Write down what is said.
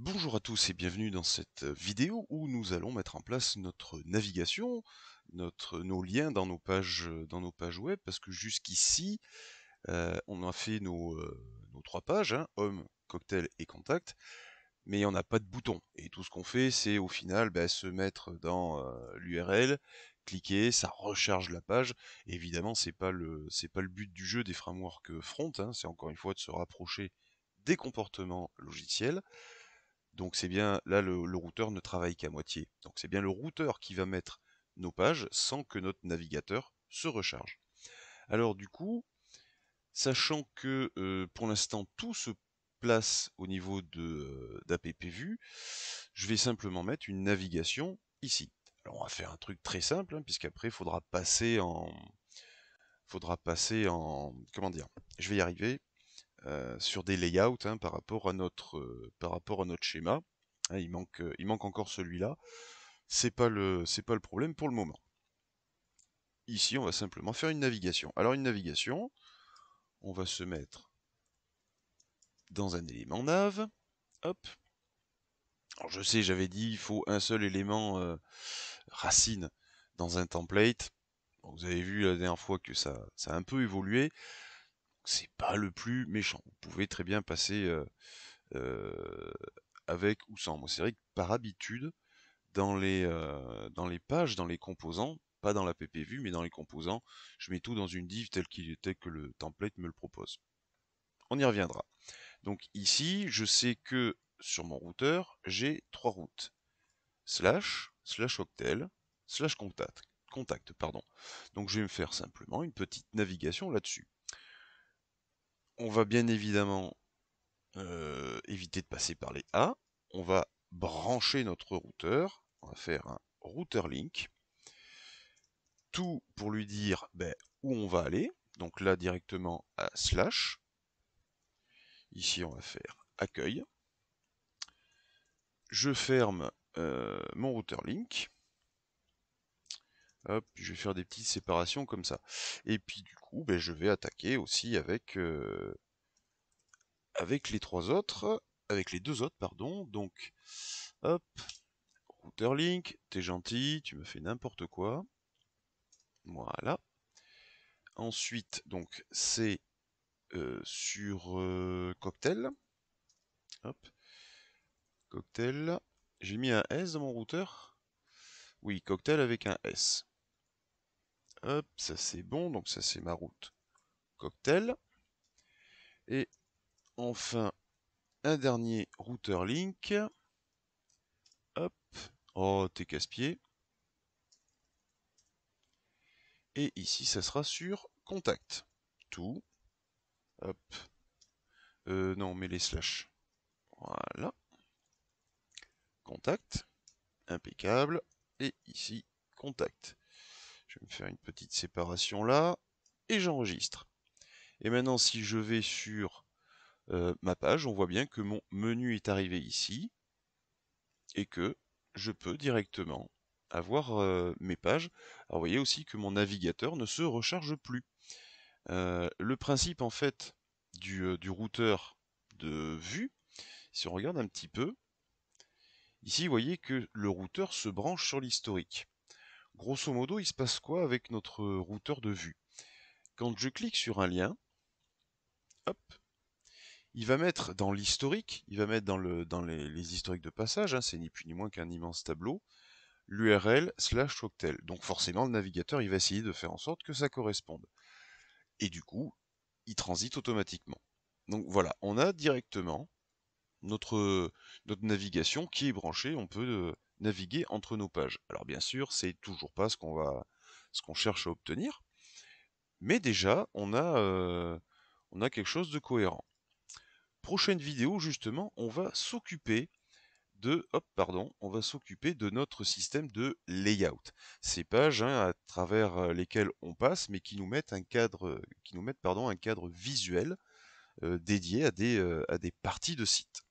Bonjour à tous et bienvenue dans cette vidéo où nous allons mettre en place notre navigation, nos liens dans nos pages web, parce que jusqu'ici, on a fait nos trois pages, hein, Home, Cocktail et Contact, mais on n'a pas de bouton. Et tout ce qu'on fait, c'est au final se mettre dans l'URL, cliquer, ça recharge la page. Et évidemment, c'est pas le but du jeu des frameworks front, hein, c'est encore une fois de se rapprocher des comportements logiciels. Donc c'est bien, là le routeur ne travaille qu'à moitié. Donc c'est bien le routeur qui va mettre nos pages sans que notre navigateur se recharge. Alors du coup, sachant que pour l'instant tout se place au niveau d'AppView, je vais simplement mettre une navigation ici. Alors on va faire un truc très simple, hein, puisqu'après comment dire, je vais y arriver, sur des layouts, hein, par rapport à notre schéma. Hein, il manque encore celui-là. C'est pas le problème pour le moment. Ici, on va simplement faire une navigation. Alors une navigation, on va se mettre dans un élément nav. Hop. Alors je sais, j'avais dit il faut un seul élément racine dans un template. Bon, vous avez vu la dernière fois que ça a un peu évolué. C'est pas le plus méchant. Vous pouvez très bien passer euh, avec ou sans. Moi, c'est vrai que par habitude, dans les pages, dans les composants, pas dans la PPView, mais dans les composants, je mets tout dans une div tel que le template me le propose. On y reviendra. Donc ici, je sais que sur mon routeur, j'ai trois routes. Slash octel, slash contact, pardon. Donc je vais me faire simplement une petite navigation là-dessus. On va bien évidemment éviter de passer par les A. On va brancher notre routeur. On va faire un router link. Tout pour lui dire où on va aller. Donc là directement à slash. Ici on va faire accueil. Je ferme mon router link. Hop, je vais faire des petites séparations comme ça. Et puis du coup, je vais attaquer aussi avec les trois autres, avec les deux autres, pardon. Donc, hop, router link, t'es gentil, tu me fais n'importe quoi. Voilà. Ensuite, donc c'est sur Cocktail. Hop, Cocktail. J'ai mis un S dans mon routeur. Oui, Cocktail avec un S. Hop, ça c'est bon, donc ça c'est ma route Cocktail. Et enfin, un dernier router link. Hop, oh t'es casse-pied. Et ici, ça sera sur contact. Tout. Hop. Non, mais les slash. Voilà. Contact. Impeccable. Et ici, contact. Je vais me faire une petite séparation là. Et j'enregistre. Et maintenant, si je vais sur ma page, on voit bien que mon menu est arrivé ici. Et que je peux directement avoir mes pages. Alors, vous voyez aussi que mon navigateur ne se recharge plus. Le principe, en fait, du routeur de vue, si on regarde un petit peu, ici, vous voyez que le routeur se branche sur l'historique. Grosso modo, il se passe quoi avec notre routeur de vue? Quand je clique sur un lien, hop, il va mettre dans l'historique, il va mettre dans les historiques de passage, hein, c'est ni plus ni moins qu'un immense tableau, l'URL / octel. Donc forcément, le navigateur, il va essayer de faire en sorte que ça corresponde. Et du coup, il transite automatiquement. Donc voilà, on a directement notre navigation qui est branchée, on peut naviguer entre nos pages. Alors bien sûr, c'est toujours pas ce qu'on cherche à obtenir, mais déjà on a quelque chose de cohérent. Prochaine vidéo, justement, on va s'occuper on va s'occuper de notre système de layout. Ces pages, hein, à travers lesquelles on passe, mais qui nous mettent un cadre visuel dédié à des parties de site.